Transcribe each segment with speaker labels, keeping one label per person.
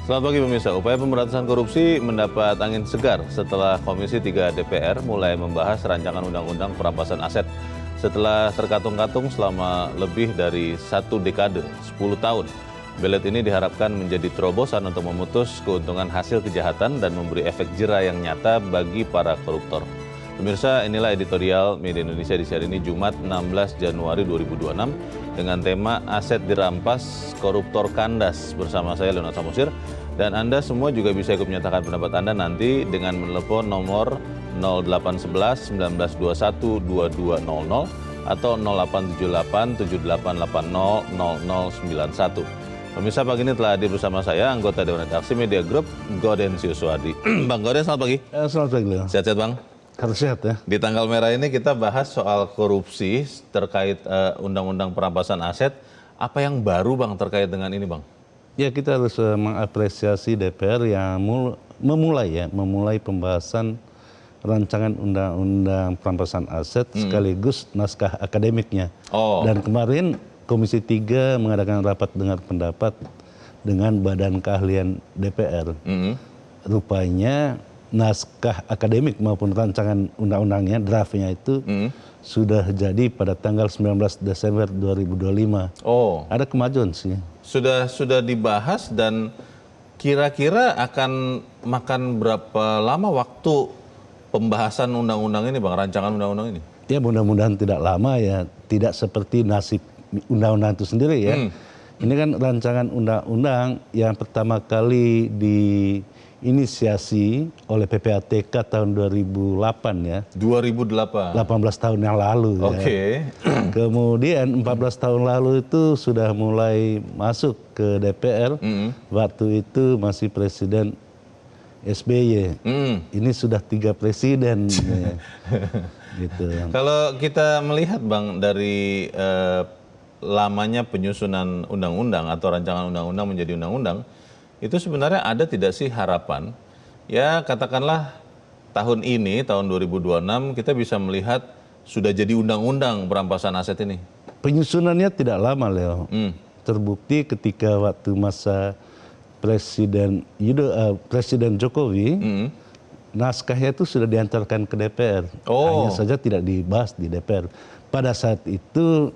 Speaker 1: Selamat pagi pemirsa. Upaya pemberantasan korupsi mendapat angin segar setelah Komisi 3 DPR mulai membahas rancangan undang-undang perampasan aset. Setelah terkatung-katung selama lebih dari 1 dekade, 10 tahun. Belet ini diharapkan menjadi terobosan untuk memutus keuntungan hasil kejahatan dan memberi efek jera yang nyata bagi para koruptor. Pemirsa, inilah editorial Media Indonesia di hari ini Jumat 16 Januari 2026 dengan tema Aset Dirampas, Koruptor Kandas bersama saya Leonard Samosir. Dan Anda semua juga bisa ikut menyatakan pendapat Anda nanti dengan menelepon nomor 0811 1921 2200 atau 0878 7880 0091. Pemirsa, pagi ini telah hadir bersama saya anggota Dewan Redaksi Media Group, Gaudensius Suwardi. Bang Gauden, selamat pagi.
Speaker 2: Selamat pagi, Leo.
Speaker 1: Sehat-sehat, Bang?
Speaker 2: Harus sehat ya.
Speaker 1: Di tanggal merah ini kita bahas soal korupsi terkait undang-undang perampasan aset. Apa yang baru, Bang, terkait dengan ini, Bang?
Speaker 2: Ya, kita harus mengapresiasi DPR yang memulai pembahasan rancangan undang-undang perampasan aset sekaligus naskah akademiknya. Dan kemarin Komisi 3 mengadakan rapat dengar pendapat dengan Badan Keahlian DPR. Rupanya naskah akademik maupun rancangan undang-undangnya, draftnya itu sudah jadi pada tanggal 19 Desember 2025. Ada kemajuan sih.
Speaker 1: Sudah dibahas dan kira-kira akan makan berapa lama waktu pembahasan undang-undang ini, Bang, rancangan undang-undang ini? Ya,
Speaker 2: mudah-mudahan tidak lama ya, tidak seperti nasib undang-undang itu sendiri ya. Ini kan rancangan undang-undang yang pertama kali diinisiasi oleh PPATK tahun 2008 ya.
Speaker 1: 2008.
Speaker 2: 18 tahun yang lalu ya. Kemudian 14 tahun lalu itu sudah mulai masuk ke DPR. Waktu itu masih Presiden SBY. Ini sudah 3 presiden. Gitu.
Speaker 1: Kalau kita melihat, Bang, dari lamanya penyusunan undang-undang atau rancangan undang-undang menjadi undang-undang, itu sebenarnya ada tidak sih harapan, ya katakanlah tahun ini, tahun 2026, kita bisa melihat sudah jadi undang-undang perampasan aset ini?
Speaker 2: Penyusunannya tidak lama, Leo. Terbukti ketika waktu masa Presiden Jokowi, naskahnya itu sudah diantarkan ke DPR. Hanya saja tidak dibahas di DPR. Pada saat itu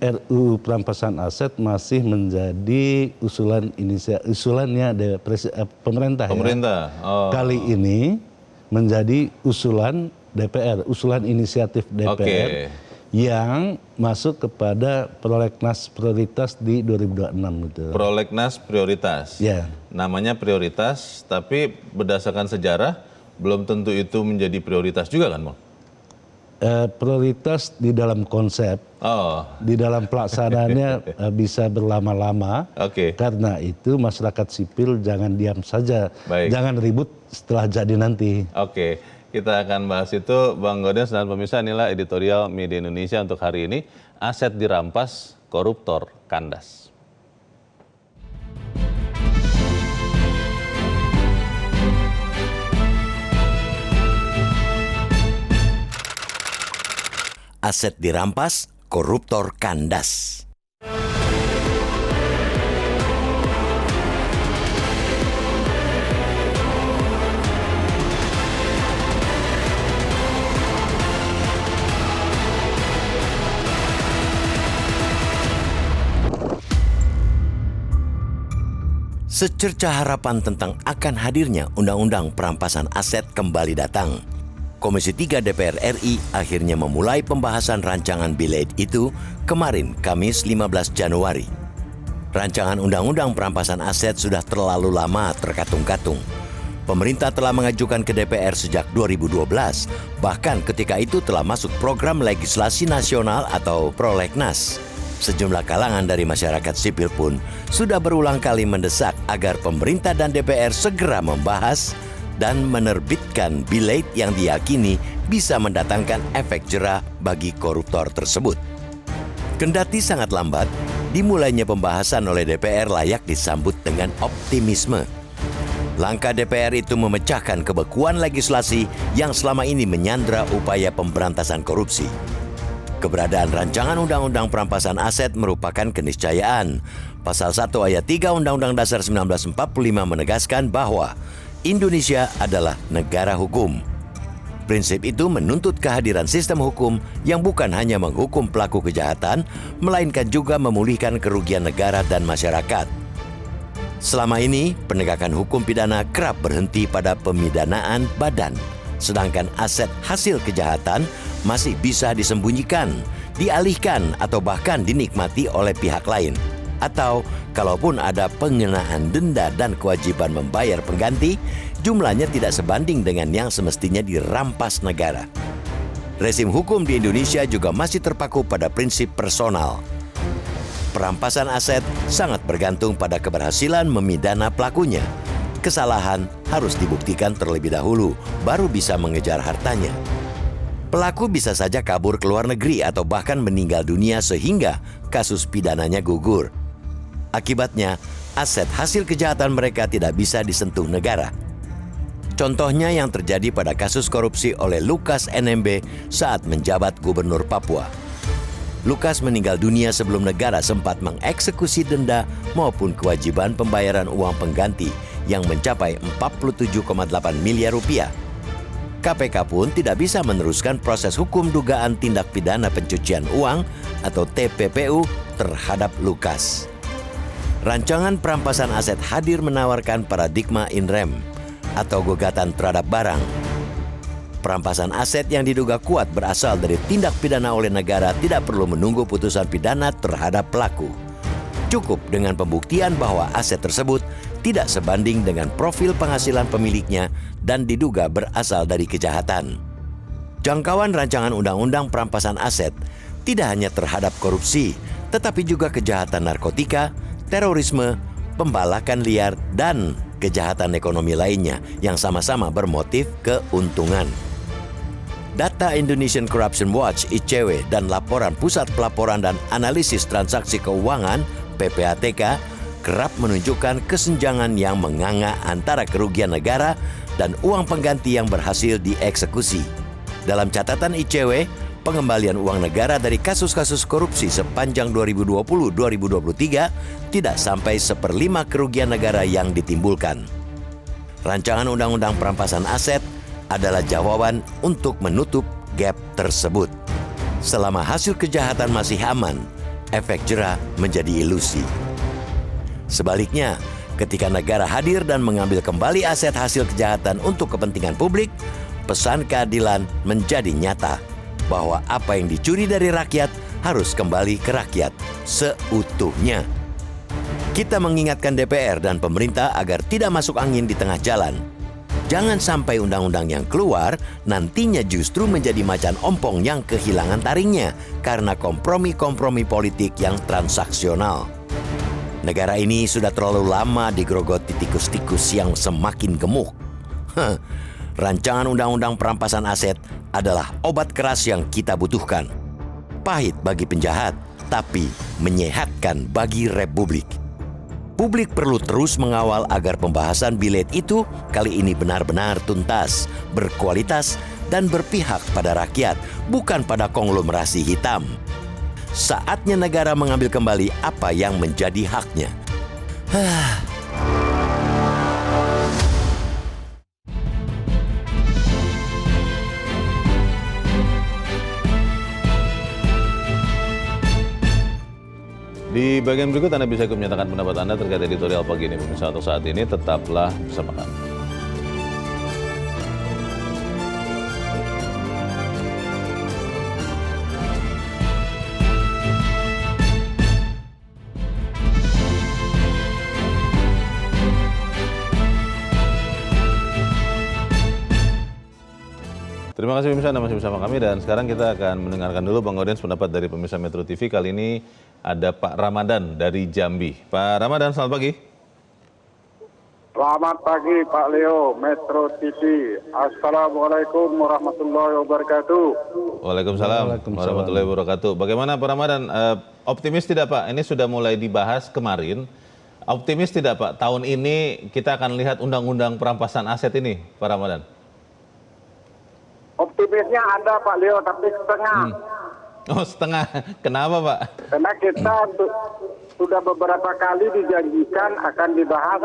Speaker 2: RUU perampasan aset masih menjadi usulannya pemerintah. Kali ini menjadi usulan DPR, usulan inisiatif DPR yang masuk kepada prolegnas prioritas di 2026 gitu.
Speaker 1: Prolegnas prioritas.
Speaker 2: Ya.
Speaker 1: Namanya prioritas, tapi berdasarkan sejarah belum tentu itu menjadi prioritas juga kan, Bang?
Speaker 2: Prioritas di dalam konsep, di dalam pelaksanaannya bisa berlama-lama. Karena itu masyarakat sipil jangan diam saja, jangan ribut setelah jadi nanti.
Speaker 1: Kita akan bahas itu, Bang Gauden dan pemirsa. Inilah editorial Media Indonesia untuk hari ini. Aset dirampas, koruptor kandas.
Speaker 3: Aset dirampas, koruptor kandas. Secerca harapan tentang akan hadirnya Undang-Undang Perampasan Aset kembali datang. Komisi 3 DPR RI akhirnya memulai pembahasan rancangan Bill itu kemarin, Kamis 15 Januari. Rancangan Undang-Undang Perampasan Aset sudah terlalu lama terkatung-katung. Pemerintah telah mengajukan ke DPR sejak 2012, bahkan ketika itu telah masuk program legislasi nasional atau prolegnas. Sejumlah kalangan dari masyarakat sipil pun sudah berulang kali mendesak agar pemerintah dan DPR segera membahas dan menerbitkan Bill yang diyakini bisa mendatangkan efek jera bagi koruptor tersebut. Kendati sangat lambat, dimulainya pembahasan oleh DPR layak disambut dengan optimisme. Langkah DPR itu memecahkan kebekuan legislasi yang selama ini menyandra upaya pemberantasan korupsi. Keberadaan rancangan Undang-Undang Perampasan Aset merupakan keniscayaan. Pasal 1 ayat 3 Undang-Undang Dasar 1945 menegaskan bahwa Indonesia adalah negara hukum. Prinsip itu menuntut kehadiran sistem hukum yang bukan hanya menghukum pelaku kejahatan, melainkan juga memulihkan kerugian negara dan masyarakat. Selama ini, penegakan hukum pidana kerap berhenti pada pemidanaan badan, sedangkan aset hasil kejahatan masih bisa disembunyikan, dialihkan atau bahkan dinikmati oleh pihak lain. Atau kalaupun ada pengenaan denda dan kewajiban membayar pengganti, jumlahnya tidak sebanding dengan yang semestinya dirampas negara. Rezim hukum di Indonesia juga masih terpaku pada prinsip personal. Perampasan aset sangat bergantung pada keberhasilan memidana pelakunya. Kesalahan harus dibuktikan terlebih dahulu, baru bisa mengejar hartanya. Pelaku bisa saja kabur ke luar negeri atau bahkan meninggal dunia sehingga kasus pidananya gugur. Akibatnya, aset hasil kejahatan mereka tidak bisa disentuh negara. Contohnya yang terjadi pada kasus korupsi oleh Lukas NMB saat menjabat Gubernur Papua. Lukas meninggal dunia sebelum negara sempat mengeksekusi denda maupun kewajiban pembayaran uang pengganti yang mencapai 47,8 miliar rupiah. KPK pun tidak bisa meneruskan proses hukum dugaan tindak pidana pencucian uang atau TPPU terhadap Lukas. Rancangan perampasan aset hadir menawarkan paradigma in rem atau gugatan terhadap barang. Perampasan aset yang diduga kuat berasal dari tindak pidana oleh negara tidak perlu menunggu putusan pidana terhadap pelaku. Cukup dengan pembuktian bahwa aset tersebut tidak sebanding dengan profil penghasilan pemiliknya dan diduga berasal dari kejahatan. Jangkauan rancangan undang-undang perampasan aset tidak hanya terhadap korupsi, tetapi juga kejahatan narkotika, terorisme, pembalakan liar, dan kejahatan ekonomi lainnya yang sama-sama bermotif keuntungan. Data Indonesian Corruption Watch (ICW) dan laporan Pusat Pelaporan dan Analisis Transaksi Keuangan (PPATK) kerap menunjukkan kesenjangan yang menganga antara kerugian negara dan uang pengganti yang berhasil dieksekusi. Dalam catatan ICW, pengembalian uang negara dari kasus-kasus korupsi sepanjang 2020-2023 tidak sampai 1/5 kerugian negara yang ditimbulkan. Rancangan Undang-Undang Perampasan Aset adalah jawaban untuk menutup gap tersebut. Selama hasil kejahatan masih aman, efek jera menjadi ilusi. Sebaliknya, ketika negara hadir dan mengambil kembali aset hasil kejahatan untuk kepentingan publik, pesan keadilan menjadi nyata bahwa apa yang dicuri dari rakyat harus kembali ke rakyat seutuhnya. Kita mengingatkan DPR dan pemerintah agar tidak masuk angin di tengah jalan. Jangan sampai undang-undang yang keluar nantinya justru menjadi macan ompong yang kehilangan taringnya karena kompromi-kompromi politik yang transaksional. Negara ini sudah terlalu lama digerogoti tikus-tikus yang semakin gemuk. Rancangan Undang-Undang Perampasan Aset adalah obat keras yang kita butuhkan. Pahit bagi penjahat, tapi menyehatkan bagi Republik. Publik perlu terus mengawal agar pembahasan bilet itu kali ini benar-benar tuntas, berkualitas, dan berpihak pada rakyat, bukan pada konglomerasi hitam. Saatnya negara mengambil kembali apa yang menjadi haknya.
Speaker 1: Di bagian berikut Anda bisa ikut menyatakan pendapat Anda terkait editorial pagi ini. Pemirsa, untuk saat ini tetaplah bersama kami. Terima kasih pemirsa, Anda masih bersama kami dan sekarang kita akan mendengarkan dulu Bang Audiens pendapat dari pemirsa Metro TV. Kali ini ada Pak Ramadan dari Jambi. Pak Ramadan, selamat pagi.
Speaker 4: Selamat pagi Pak Leo, Metro TV. Assalamualaikum warahmatullahi wabarakatuh.
Speaker 1: Waalaikumsalam warahmatullahi wabarakatuh. Bagaimana Pak Ramadan, optimis tidak Pak? Ini sudah mulai dibahas kemarin. Optimis tidak Pak, tahun ini kita akan lihat undang-undang perampasan aset ini Pak Ramadan?
Speaker 4: Optimisnya ada Pak Leo, tapi setengah.
Speaker 1: Oh, setengah. Kenapa, Pak?
Speaker 4: Karena kita sudah beberapa kali dijanjikan akan dibahas.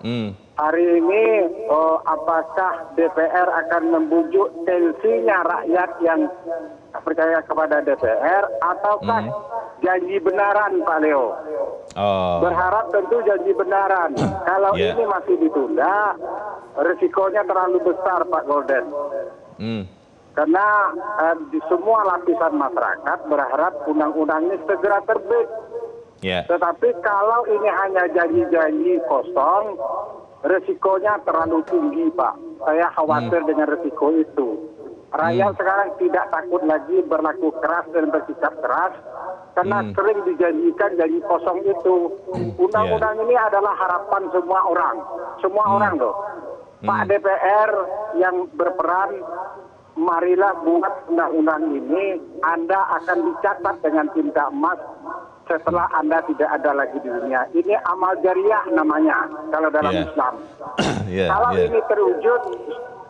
Speaker 1: Hmm.
Speaker 4: Hari ini apakah DPR akan membujuk tensinya rakyat yang percaya kepada DPR ataukah janji benaran, Pak Leo?
Speaker 1: Oh.
Speaker 4: Berharap tentu janji benaran. Kalau
Speaker 1: Yeah.
Speaker 4: ini masih ditunda, risikonya terlalu besar, Pak Golden.
Speaker 1: Hmm.
Speaker 4: Karena di semua lapisan masyarakat berharap undang-undang ini segera terbit.
Speaker 1: Ya.
Speaker 4: Tetapi kalau ini hanya janji-janji kosong, risikonya terlalu tinggi, Pak. Saya khawatir dengan risiko itu. Rakyat sekarang tidak takut lagi berlaku keras dan bersikap keras karena sering dijanjikan janji kosong itu. Undang-undang ini adalah harapan semua orang. Semua orang loh. Pak DPR yang berperan, marilah buat undang-undang ini. Anda akan dicatat dengan tinta emas setelah Anda tidak ada lagi di dunia. Ini amal jariah namanya kalau dalam Islam. Kalau ini terwujud,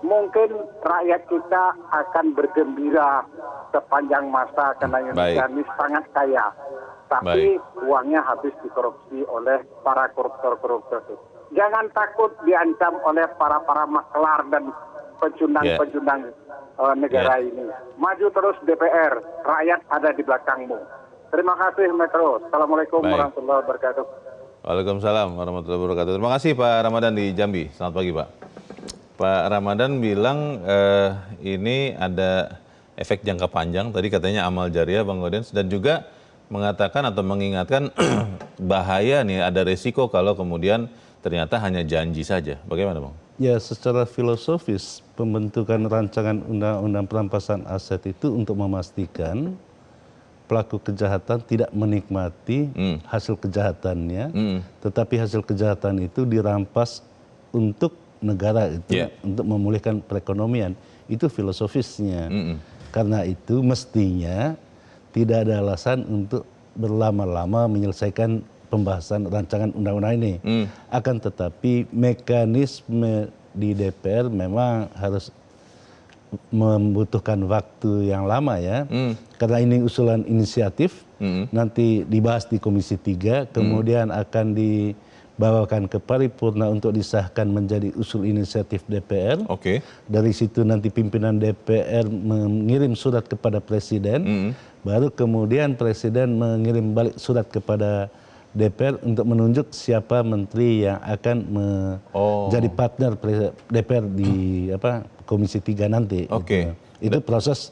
Speaker 4: mungkin rakyat kita akan bergembira sepanjang masa karena Indonesia ini sangat kaya. Tapi uangnya habis dikorupsi oleh para koruptor-koruptor itu. Jangan takut diancam oleh para maklar dan pencundang-pencundang negara ini. Maju terus DPR, rakyat ada di belakangmu. Terima kasih Metro. Assalamualaikum warahmatullahi wabarakatuh.
Speaker 1: Waalaikumsalam warahmatullahi wabarakatuh. Terima kasih Pak Ramadan di Jambi. Selamat pagi Pak. Pak Ramadan bilang ini ada efek jangka panjang. Tadi katanya amal jariah Bang Gaudens. Dan juga mengatakan atau mengingatkan bahaya nih, ada resiko kalau kemudian ternyata hanya janji saja. Bagaimana Bang?
Speaker 2: Ya, secara filosofis pembentukan rancangan undang-undang perampasan aset itu untuk memastikan pelaku kejahatan tidak menikmati hasil kejahatannya, tetapi hasil kejahatan itu dirampas untuk negara itu, untuk memulihkan perekonomian. Itu filosofisnya. Karena itu mestinya tidak ada alasan untuk berlama-lama menyelesaikan pembahasan rancangan undang-undang ini. Akan tetapi mekanisme di DPR memang harus membutuhkan waktu yang lama ya. Karena ini usulan inisiatif, nanti dibahas di Komisi 3, kemudian akan dibawakan ke paripurna untuk disahkan menjadi usul inisiatif DPR. Dari situ nanti pimpinan DPR mengirim surat kepada Presiden, baru kemudian Presiden mengirim balik surat kepada DPR untuk menunjuk siapa menteri yang akan menjadi partner DPR di Komisi 3 nanti. Itu proses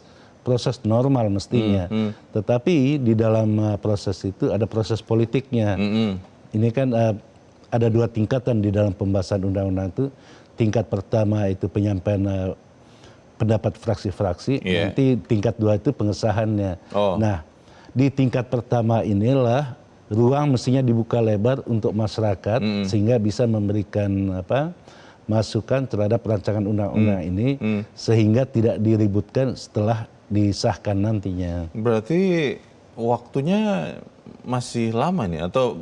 Speaker 2: normal mestinya. Tetapi di dalam proses itu ada proses politiknya. Ini kan ada dua tingkatan di dalam pembahasan undang-undang itu. Tingkat pertama itu penyampaian pendapat fraksi-fraksi, nanti tingkat dua itu pengesahannya. Nah, di tingkat pertama inilah ruang mestinya dibuka lebar untuk masyarakat sehingga bisa memberikan masukan terhadap rancangan undang-undang ini sehingga tidak diributkan setelah disahkan nantinya.
Speaker 1: Berarti waktunya masih lama nih atau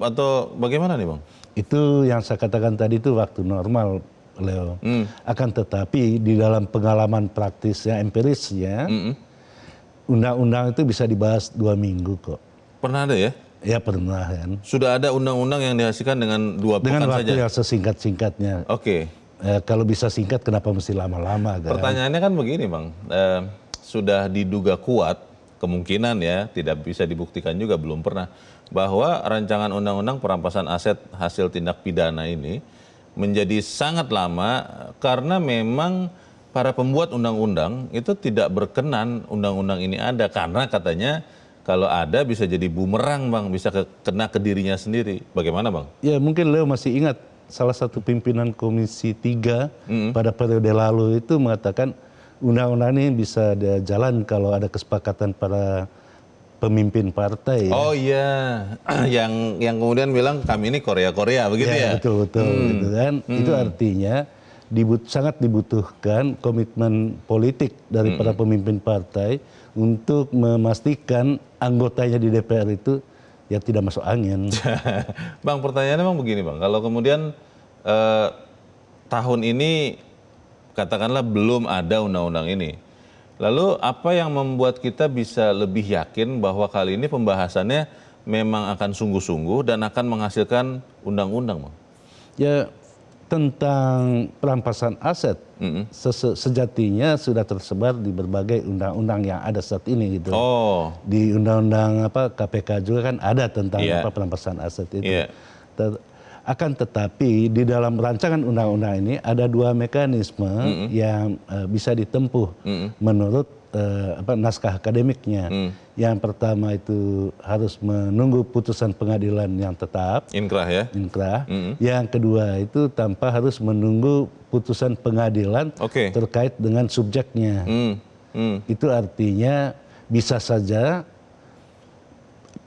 Speaker 1: bagaimana nih Bang?
Speaker 2: Itu yang saya katakan tadi itu waktu normal, Leo. Akan tetapi di dalam pengalaman praktisnya, empirisnya, undang-undang itu bisa dibahas 2 minggu kok.
Speaker 1: Pernah ada ya?
Speaker 2: Ya pernah kan.
Speaker 1: Sudah ada undang-undang yang dihasilkan dengan 2 pekan saja?
Speaker 2: Dengan waktu yang sesingkat-singkatnya. Kalau bisa singkat kenapa mesti lama-lama kan?
Speaker 1: Pertanyaannya kan begini Bang, sudah diduga kuat, kemungkinan ya, tidak bisa dibuktikan juga, belum pernah, bahwa rancangan undang-undang perampasan aset hasil tindak pidana ini menjadi sangat lama karena memang para pembuat undang-undang itu tidak berkenan undang-undang ini ada, karena katanya kalau ada bisa jadi bumerang Bang, bisa kena ke dirinya sendiri. Bagaimana Bang?
Speaker 2: Ya mungkin Leo masih ingat salah satu pimpinan Komisi 3 pada periode lalu itu mengatakan undang-undang ini bisa jalan kalau ada kesepakatan para pemimpin partai.
Speaker 1: Oh iya, yang kemudian bilang kami ini Korea-Korea begitu ya?
Speaker 2: Betul-betul gitu kan. Itu artinya sangat dibutuhkan komitmen politik dari para pemimpin partai untuk memastikan anggotanya di DPR itu ya tidak masuk angin.
Speaker 1: Bang, pertanyaannya memang begini Bang, kalau kemudian tahun ini katakanlah belum ada undang-undang ini, Lalu apa yang membuat kita bisa lebih yakin bahwa kali ini pembahasannya memang akan sungguh-sungguh dan akan menghasilkan undang-undang, Bang?
Speaker 2: Ya, tentang perampasan aset sejatinya sudah tersebar di berbagai undang-undang yang ada saat ini gitu.
Speaker 1: Oh,
Speaker 2: Di undang-undang KPK juga kan ada tentang
Speaker 1: Iya.
Speaker 2: perampasan aset itu.
Speaker 1: Iya.
Speaker 2: Akan tetapi di dalam rancangan undang-undang ini ada dua mekanisme yang bisa ditempuh menurut naskah akademiknya. Yang pertama itu harus menunggu putusan pengadilan yang tetap,
Speaker 1: inkrah ya?
Speaker 2: inkrah. Yang kedua itu tanpa harus menunggu putusan pengadilan
Speaker 1: Oke.
Speaker 2: terkait dengan subjeknya. Itu artinya bisa saja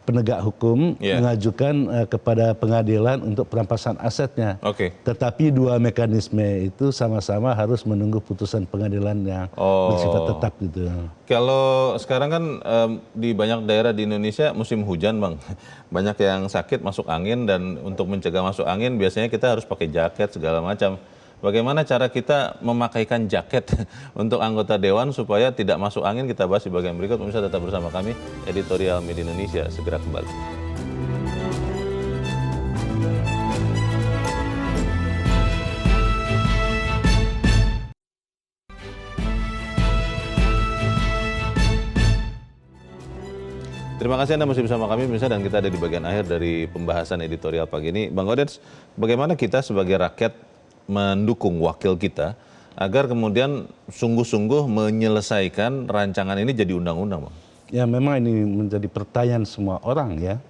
Speaker 2: penegak hukum
Speaker 1: Iya.
Speaker 2: mengajukan kepada pengadilan untuk perampasan asetnya.
Speaker 1: Oke.
Speaker 2: Tetapi dua mekanisme itu sama-sama harus menunggu putusan pengadilan yang bersifat tetap gitu.
Speaker 1: Kalau sekarang kan di banyak daerah di Indonesia musim hujan, Bang. Banyak yang sakit masuk angin dan untuk mencegah masuk angin biasanya kita harus pakai jaket segala macam. Bagaimana cara kita memakaikan jaket untuk anggota dewan supaya tidak masuk angin? Kita bahas di bagian berikut. Pemirsa tetap bersama kami, Editorial Media Indonesia segera kembali. Terima kasih Anda masih bersama kami, pemirsa, dan kita ada di bagian akhir dari pembahasan editorial pagi ini. Bang Gaudens, bagaimana kita sebagai rakyat mendukung wakil kita agar kemudian sungguh-sungguh menyelesaikan rancangan ini jadi undang-undang, Bang?
Speaker 2: Ya memang ini menjadi pertanyaan semua orang ya.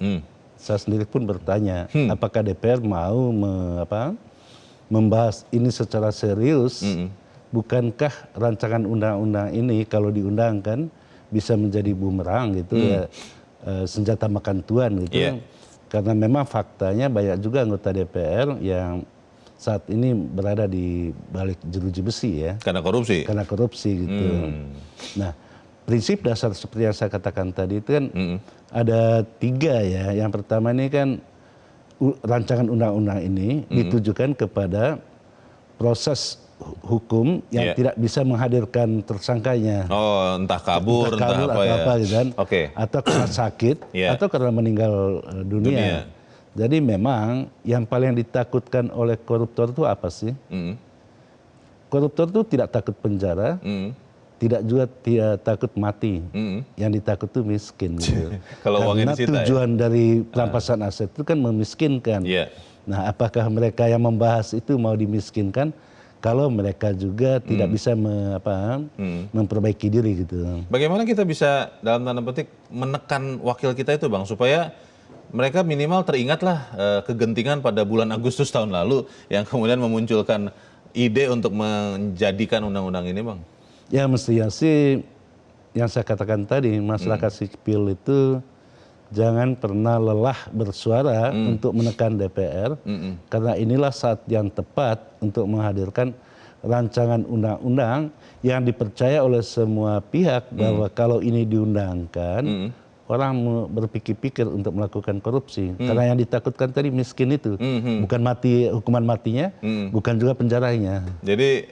Speaker 2: Saya sendiri pun bertanya, apakah DPR mau membahas ini secara serius? Bukankah rancangan undang-undang ini kalau diundangkan bisa menjadi bumerang gitu ya, senjata makan tuan gitu.
Speaker 1: Iya.
Speaker 2: Karena memang faktanya banyak juga anggota DPR yang saat ini berada di balik jeruji besi ya.
Speaker 1: Karena korupsi?
Speaker 2: Karena korupsi gitu. Nah, prinsip dasar seperti yang saya katakan tadi itu kan ada tiga ya. Yang pertama ini kan rancangan undang-undang ini ditujukan kepada proses hukum yang tidak bisa menghadirkan tersangkanya.
Speaker 1: Oh, entah kabur, entah apa
Speaker 2: atau
Speaker 1: ya.
Speaker 2: apa gitu kan.
Speaker 1: Oke.
Speaker 2: Atau karena sakit,
Speaker 1: Iya.
Speaker 2: atau karena meninggal dunia. Jadi memang yang paling ditakutkan oleh koruptor itu apa sih? Koruptor itu tidak takut penjara, tidak juga tidak takut mati. Yang ditakut itu miskin. Gitu.
Speaker 1: Kalau uangnya
Speaker 2: Karena
Speaker 1: disita,
Speaker 2: tujuan dari perampasan aset itu kan memiskinkan.
Speaker 1: Iya.
Speaker 2: Nah, apakah mereka yang membahas itu mau dimiskinkan kalau mereka juga tidak bisa memperbaiki diri gitu.
Speaker 1: Bagaimana kita bisa dalam tanda petik menekan wakil kita itu, Bang, supaya mereka minimal teringatlah kegentingan pada bulan Agustus tahun lalu yang kemudian memunculkan ide untuk menjadikan undang-undang ini, Bang?
Speaker 2: Ya mestinya sih yang saya katakan tadi, masyarakat sipil itu jangan pernah lelah bersuara untuk menekan DPR, karena inilah saat yang tepat untuk menghadirkan rancangan undang-undang yang dipercaya oleh semua pihak bahwa kalau ini diundangkan, orang berpikir-pikir untuk melakukan korupsi. Karena yang ditakutkan tadi miskin itu, bukan mati, hukuman matinya, bukan juga penjaranya.
Speaker 1: Jadi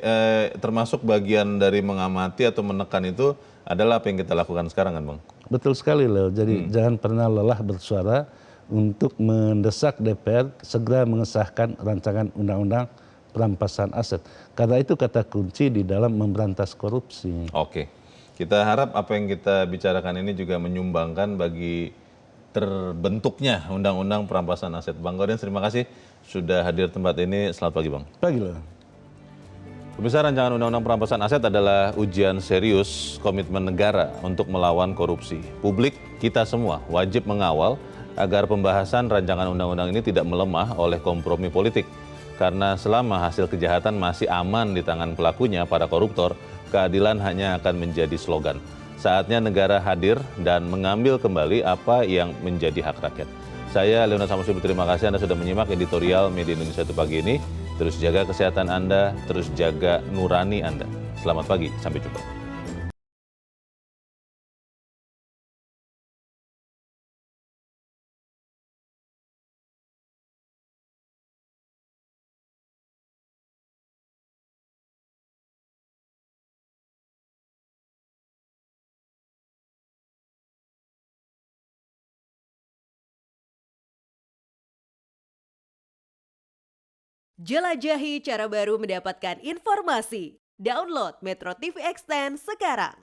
Speaker 1: termasuk bagian dari mengamati atau menekan itu adalah apa yang kita lakukan sekarang kan, Bang?
Speaker 2: Betul sekali, Leo. Jadi jangan pernah lelah bersuara untuk mendesak DPR segera mengesahkan rancangan undang-undang perampasan aset. Karena itu kata kunci di dalam memberantas korupsi.
Speaker 1: Oke. Kita harap apa yang kita bicarakan ini juga menyumbangkan bagi terbentuknya undang-undang perampasan aset. Bang Gaudens, terima kasih sudah hadir tempat ini. Selamat pagi, Bang.
Speaker 2: Pagi, Leo.
Speaker 1: Pemirsa, rancangan undang-undang perampasan aset adalah ujian serius komitmen negara untuk melawan korupsi. Publik, kita semua wajib mengawal agar pembahasan rancangan undang-undang ini tidak melemah oleh kompromi politik. Karena selama hasil kejahatan masih aman di tangan pelakunya, para koruptor, keadilan hanya akan menjadi slogan. Saatnya negara hadir dan mengambil kembali apa yang menjadi hak rakyat. Saya Leonard Samusibu, terima kasih Anda sudah menyimak editorial Media Indonesia pagi ini. Terus jaga kesehatan Anda, terus jaga nurani Anda. Selamat pagi, sampai jumpa.
Speaker 5: Jelajahi cara baru mendapatkan informasi. Download Metro TV Extend sekarang.